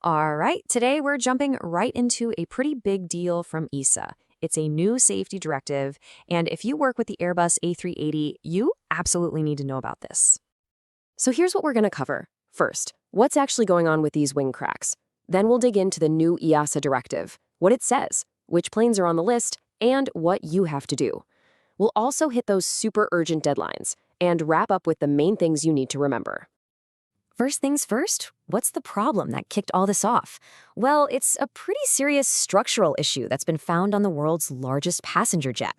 All right, today we're jumping right into a pretty big deal from EASA. It's a new safety directive, and if you work with the Airbus A380, you absolutely need to know about this. So here's what we're going to cover. First, what's actually going on with these wing cracks? Then we'll dig into the new EASA directive, what it says, which planes are on the list, and what you have to do. We'll also hit those super urgent deadlines and wrap up with the main things you need to remember. First things first, what's the problem that kicked all this off? Well, it's a pretty serious structural issue that's been found on the world's largest passenger jet.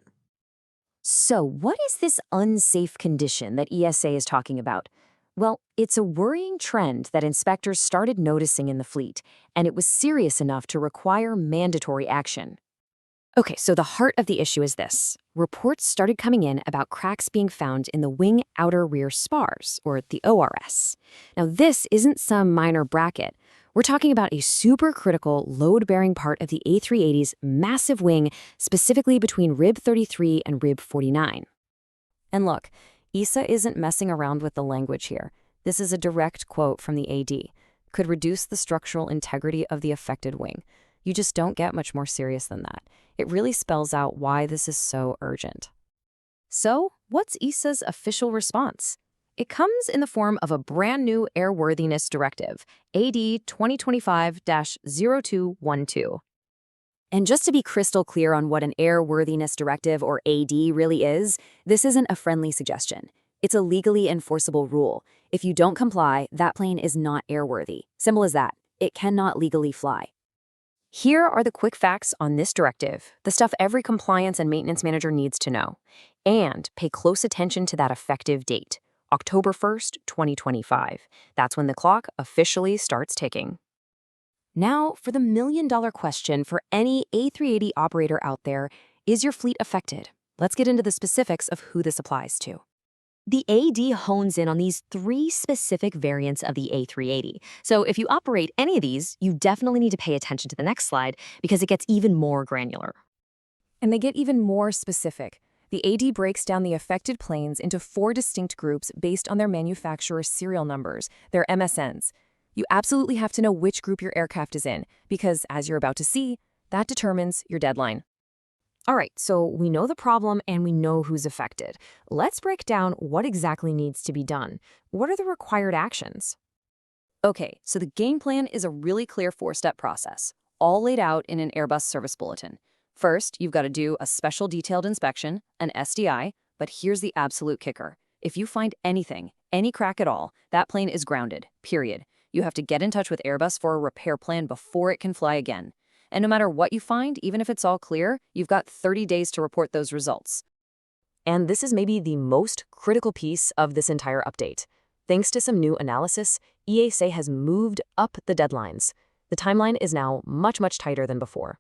So, what is this unsafe condition that EASA is talking about? Well, it's a worrying trend that inspectors started noticing in the fleet, and it was serious enough to require mandatory action. Okay, so the heart of the issue is this. Reports started coming in about cracks being found in the wing outer rear spars, or the ORS. Now, this isn't some minor bracket. We're talking about a supercritical load-bearing part of the A380's massive wing, specifically between rib 33 and rib 49. And look, EASA isn't messing around with the language here. This is a direct quote from the AD. Could reduce the structural integrity of the affected wing. You just don't get much more serious than that. It really spells out why this is so urgent. So, what's EASA's official response? It comes in the form of a brand new Airworthiness Directive, AD 2025-0212. And just to be crystal clear on what an Airworthiness Directive, or AD, really is, this isn't a friendly suggestion. It's a legally enforceable rule. If you don't comply, that plane is not airworthy. Simple as that. It cannot legally fly. Here are the quick facts on this directive, the stuff every compliance and maintenance manager needs to know. And pay close attention to that effective date, October 1st, 2025. That's when the clock officially starts ticking. Now, for the million-dollar question for any A380 operator out there, is your fleet affected? Let's get into the specifics of who this applies to. The AD hones in on these three specific variants of the A380. So if you operate any of these, you definitely need to pay attention to the next slide because it gets even more granular. And they get even more specific. The AD breaks down the affected planes into 4 distinct groups based on their manufacturer's serial numbers, their MSNs. You absolutely have to know which group your aircraft is in because, as you're about to see, that determines your deadline. All right, so we know the problem and we know who's affected. Let's break down what exactly needs to be done. What are the required actions? Okay, so the game plan is a really clear 4-step process, all laid out in an Airbus service bulletin. First, you've got to do a special detailed inspection, an SDI, but here's the absolute kicker. If you find anything, any crack at all, that plane is grounded, period. You have to get in touch with Airbus for a repair plan before it can fly again. And no matter what you find, even if it's all clear, you've got 30 days to report those results. And this is maybe the most critical piece of this entire update. Thanks to some new analysis, EASA has moved up the deadlines. The timeline is now much, much tighter than before.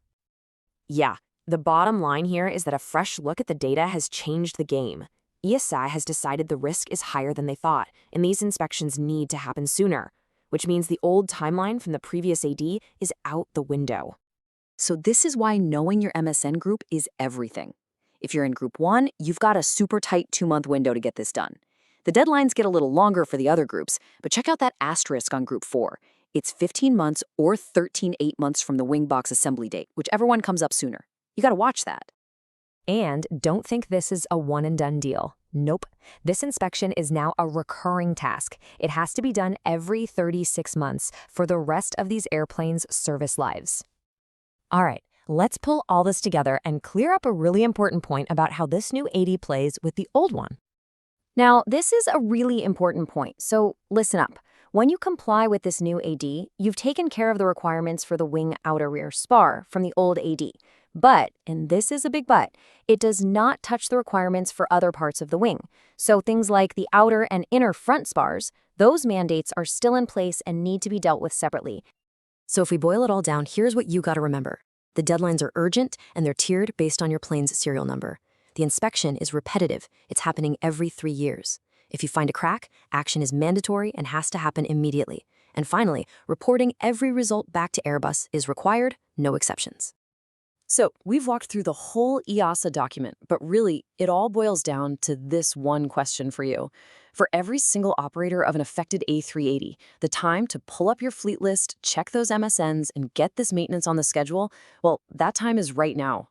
Yeah, the bottom line here is that a fresh look at the data has changed the game. EASA has decided the risk is higher than they thought, and these inspections need to happen sooner, which means the old timeline from the previous AD is out the window. So this is why knowing your MSN group is everything. If you're in Group 1, you've got a super tight 2-month window to get this done. The deadlines get a little longer for the other groups, but check out that asterisk on Group 4. It's 15 months or 13 8 months from the wing box assembly date, whichever one comes up sooner. You gotta watch that. And don't think this is a one-and-done deal. Nope. This inspection is now a recurring task. It has to be done every 36 months for the rest of these airplanes' service lives. All right, let's pull all this together and clear up a really important point about how this new AD plays with the old one. Now, this is a really important point, so listen up. When you comply with this new AD, you've taken care of the requirements for the wing outer rear spar from the old AD. But, and this is a big but, it does not touch the requirements for other parts of the wing. So things like the outer and inner front spars, those mandates are still in place and need to be dealt with separately. So if we boil it all down, here's what you got to remember. The deadlines are urgent and they're tiered based on your plane's serial number. The inspection is repetitive. It's happening every 3 years. If you find a crack, action is mandatory and has to happen immediately. And finally, reporting every result back to Airbus is required, no exceptions. So we've walked through the whole EASA document, but really, it all boils down to this one question for you. For every single operator of an affected A380, the time to pull up your fleet list, check those MSNs, and get this maintenance on the schedule, well, that time is right now.